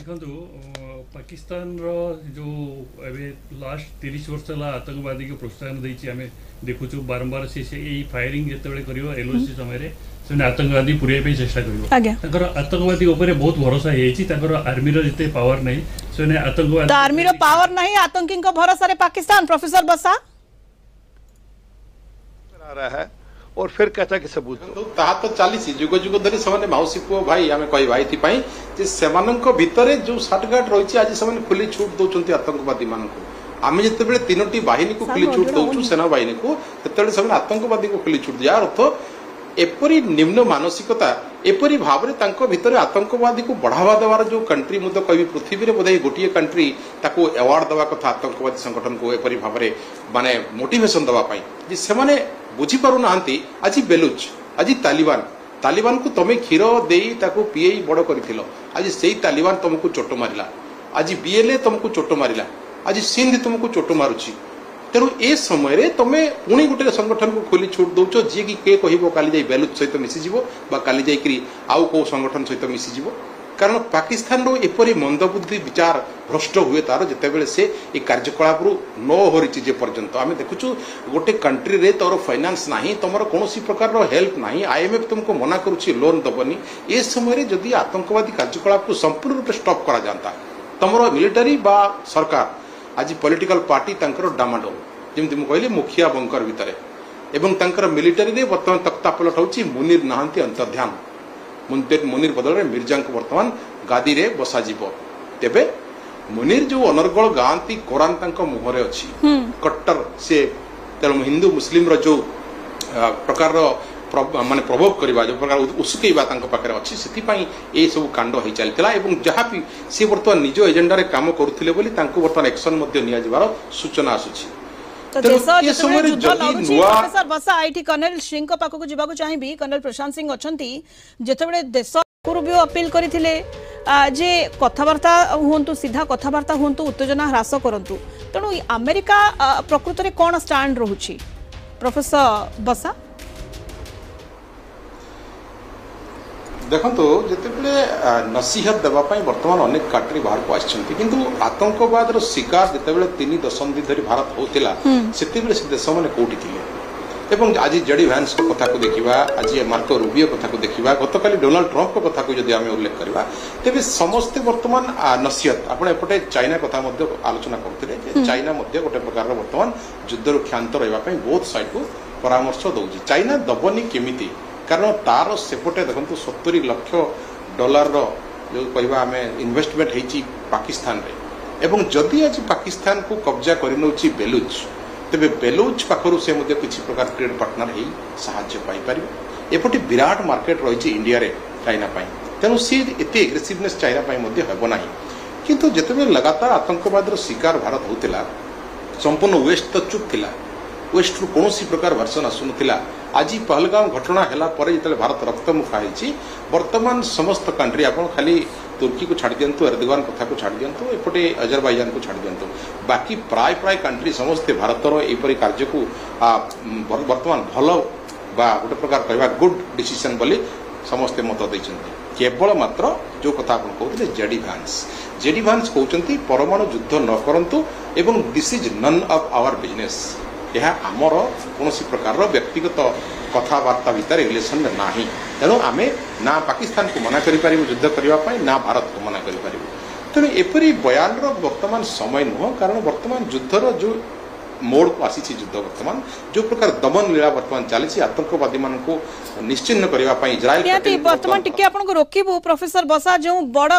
देखो पाकिस्तान रो जो एबे लास्ट 30 वर्ष है आतंकवादी को प्रोत्साहन देछि आमे देखुछु बारंबार से यही फायरिंग जेतेबेले करियो एलओसी समय से आतंकवादी पुरे पे चेष्टा करियो आतंकवादी ऊपर बहुत भरोसा हेछि आर्मी रो जते पावर नहीं से आतंकवादी तो आर्मी रो पावर नहीं आतंकी को भरोसा रे पाकिस्तान प्रोफेसर बसा रहा है और फिर कहता कि सबूत ताहा तो चलीसी जुग जुग धरी से मौसी पुओ भाई आम कह भाई से भितर जो साठगाट रही आज से खुली छूट दौरान आतंकवादी मान आम जिते तीनो बाहिनी को खुली छूट दौचु सेना बाहिनी को से आतंकवादी को खुली छूट यार अर्थ एपरी निम्न मानसिकता एपरी भाव में भितर आतंकवादी को बढ़ावा देवार जो कंट्री मुझे कह पृथ्वी में बोधे गोटे कंट्री ताको अवार्ड देवा कथा आतंकवादी संगठन को एपरी भाव में माने मोटिवेशन देवाई से बुझी पारु नांती आज बेलुच आज तालिबान तालिबान को तमे क्षीर देई ताको पीए बड़ करथिलो आज सेई तालिबान तुमको चोट मारिला आज बीएलए तुमको चोट मारिला आज सिंध तुमको चोट मारुची तेणु ए समय तुम पुणी गोटे संगठन को खोली छूट दौच जी कि किए कह काली जाई बेलुच सहित मिसीज काली जाकरी आउ कौ संगठन सहित मिसीज कारण पाकिस्तान रो एपरी मंदबुद्धि विचार भ्रष्ट हुए तार जितेबेले से ये कार्यकलाप न होरिछि जे पर्यंत आम देखुछु गोटे कंट्री रे तोर फाइनेंस नाही तमर कोनोसी प्रकार रो हेल्प नाही आईएमएफ तुमको मना करूछि लोन दबनी ए समय रे जदि आतंकवादी कार्यकलाप को संपूर्ण रूप स्टॉप करा जाता तमर मिलिटरी बा सरकार आज पॉलिटिकल पार्टी तांकर डामाडोल जेमति मु कहली मुखिया बंकर भितरे एवं तांकर मिलिटरी रे वर्तमान तख्ता पलट होछि मुनीर नाहंती अंतर्ध्यान मुनीर बदल में मिर्जा को वर्तमान गादी रे बसा जीवो तेबे मुनीर जो अनर्गल गांती कुरान तांको मुहरे अछि कट्टर से तेणु हिंदू मुस्लिम रो जो प्रकार माने प्रभोग करबा जो प्रकार उसुकेबा तांको पाखरे अछि सेति पई ए सब कांड होई चलतिला एवं जहाँ भी से वर्तमान निज एजेंडा रे काम करुथिले बोली तांको वर्तमान एक्शन मध्ये निया जिवार सूचना आसुछि तो देश जेतेबेले युद्ध लड़ुछि प्रोफेसर बसा आईटी कर्नल सिंह को पाखको जिबाको चाहिबी कर्नल प्रशांत सिंह अछंती जेतेबेले देश को भी अपील करथिले जे कथावार्ता हुंतु सीधा कथावार्ता हुंतु उत्तेजना ह्रास करंतु तेणु अमेरिका प्रकृत रे कोन स्टैंड रहुछि प्रोफेसर बसा देखो जितेबले नसीहत देवाई बर्तमान अनेक कंट्री बाहर को आछंती किंतु आतंकवाद रो शिकार जितेबले 3 दशंधि धरी भारत होतिला सेतेबले से देश माने कोठी थिले एवं आज जेडी वैंस को कथा को देखिबा आज मार्को रूबियो कथा को देखिबा गतकाली डोनाल्ड ट्रम्प को कथा को जदि आमे उल्लेख करबा तेबे समस्त वर्तमान नसीहत आपण एपटे चाइना कथा मध्ये आलोचना करथिले जे चाइना मध्ये गोटे प्रकार रो वर्तमान युद्ध रो ख्यान्त रहबा पई बहुत साइड को परामर्श दउजी चाइना दबनी केमिति कारण तार सेपटे देखो 70 लाख डॉलर रो जो कहवा आम इन्वेस्टमेंट होती पाकिस्तान रे एवं जदि आज पाकिस्तान को कब्जा कर बेलुच तेबे बेलुच पाखर से किसी प्रकार ट्रेड पार्टनर हो साहाय्य पाइपर एपटे विराट मार्केट रही इंडिया रे चाइना तेणु सी एत एग्रेसिवनेस चाइना हेब ना किंतु जिते लगातार आतंकवाद शिकार भारत होता संपूर्ण वेस्ट तो चुप थिला वेस्ट रु कौन प्रकार वर्षन आसुना आज पहलगाम घटना है जो भारत रक्त मुखा होती वर्तमान समस्त कंट्री आप खाली तुर्की को छाड़ दिंतु एर्दोगान कथा को छाड़ दिंतु एपटे अजरबैजान को छाड़ दिंतु बाकी प्राय प्राय कंट्री समस्ते भारतर यहपरी कार्य को वर्तमान भल गोटे प्रकार कहवा गुड डिसीजन बोली समस्ते मत देते केवल मात्र जो कथा आप कहते जेडी भांस कहते परमाणु युद्ध न करंतु एवं this is none of our business यह आमर कौन प्रकार व्यक्तिगत कथबार्ता भितर रिलेसन में ना तेणु आम ना पाकिस्तान को मना कर युद्ध करने ना भारत को मना कर तेणु एपरी बयान वर्तमान समय नुह कारण वर्तमान युद्धर जो मोड़ को आसी युद्ध वर्तमान जो प्रकार दमन लीला वर्तमान चली आतंकवादी मान को निश्चिन्न करने इजराइल वर्तमान टिके आपन को रोकिबो प्रोफेसर बसा जो बड़